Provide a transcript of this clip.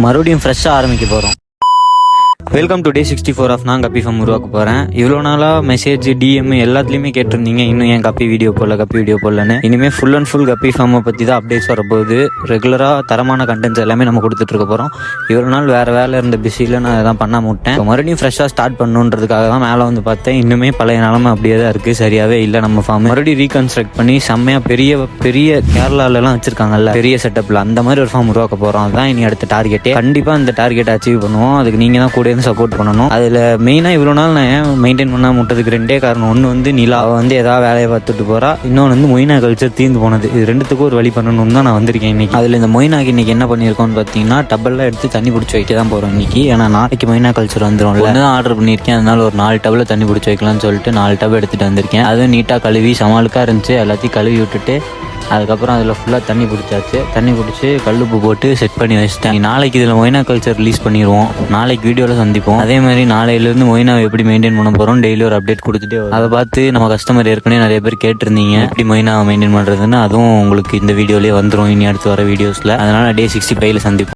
மறுபடியும் ஃப்ரெஷ்ஷாக ஆரம்பிக்க போகிறோம். வெல்கம் டு டே 64 ஆஃப் நான் கப்பி ஃபார்ம் உருவாக்க போகிறேன். இவ்வளோ நாளாக மெசேஜ் டிஎம் எல்லாத்துலேயுமே கேட்டிருந்தீங்க, இன்னும் ஏன் கப்பி வீடியோ போடலன்னு. இனிமேல் ஃபுல் அண்ட் ஃபுல் கப்பி ஃபார்மை பற்றி தான் அப்டேட்ஸ் வரப்போகுது. ரெகுலராக தரமான கண்டென்ட்ஸ் எல்லாமே நம்ம கொடுத்துட்ருக்க போகிறோம். இவ்வளோ நாள் வேறு வேலை இருந்த பிஸியில் நான் அதான் பண்ணாம விட்டேன். மறுபடியும் ஃப்ரெஷ்ஷாக ஸ்டார்ட் பண்ணணுன்றதுக்காக தான் மேலே வந்து பார்த்தேன். இன்னுமே பழைய நிலமை அப்படியே தான் இருக்குது, சரியாகவே இல்லை. நம்ம ஃபார்ம் மறுபடியும் ரீகன்ஸ்ட்ரக்ட் பண்ணி செம்மையாக பெரிய கேரளாலலாம் வச்சுருக்காங்கல்ல பெரிய செட்டப்பில், அந்த மாதிரி ஒரு ஃபார்ம் உருவாக்க போகிறோம். அதுதான் இனி அடுத்த டார்கெட்டே. கண்டிப்பாக இந்த டார்கெட்டை அச்சீவ் பண்ணுவோம். அதுக்கு நீங்கள் தான் கூட சப்போர்ட் பண்ணணும். அதில் மெயினாக இவ்வளோ நாள் நான் மெயின்டைன் பண்ணால் முட்டதுக்கு ரெண்டே காரணம். ஒன்று வந்து நிலா வந்து ஏதாவது வேலையை பார்த்துட்டு போகிறா, இன்னொன்று வந்து மொய்னா கல்ச்சர் தீர்ந்து போனது. இது ரெண்டுத்துக்கும் ஒரு வழி பண்ணணும்னு தான் நான் வந்திருக்கேன் இன்னைக்கு. அதில் இந்த மொய்னாக்கு இன்னைக்கு என்ன பண்ணியிருக்கோம்னு பார்த்தீங்கன்னா, டப்பெல்லாம் எடுத்து தண்ணி பிடிச்சி வைக்க தான் போகிறோம் இன்னைக்கு. ஏன்னா நாளைக்கு மொய்னா கல்ச்சர் வந்துடும். ஒன்று ஆர்டர் பண்ணியிருக்கேன், அதனால ஒரு 4 டப்பில் தண்ணி பிடிச்சி வைக்கலாம்னு சொல்லிட்டு 4 டப் எடுத்துகிட்டு வந்திருக்கேன். அதுவும் நீட்டாக கழுவி சமாளுக்காக இருந்துச்சு, எல்லாத்தையும் கழுவி விட்டுட்டு அதுக்கப்புறம் அதில் ஃபுல்லாக தண்ணி பிடிச்சாச்சு. தண்ணி பிடிச்சி கல்லுப்பு போட்டு செட் பண்ணி வச்சுட்டேன். நாளைக்கு இதில் மொய்னா கல்ச்சர் ரிலீஸ் பண்ணிடுவோம். நாளைக்கு வீடியோவில் சந்திப்போம். அதே மாதிரி நாளையிலேருந்து மொய்னாவை எப்படி மெயின்டைன் பண்ண போகிறோம் டெய்லி ஒரு அப்டேட் கொடுத்துட்டு அதை பார்த்து நம்ம கஸ்டமர் ஏற்கனவே நிறைய பேர் கேட்டிருந்தீங்க எப்படி மொய்னாவை மெயின்டைன் பண்ணுறதுன்னு. அதுவும் உங்களுக்கு இந்த வீடியோலேயே வந்துடும் இனி அடுத்து வர வீடியோஸில். அதனால் டே 65 சந்திப்போம்.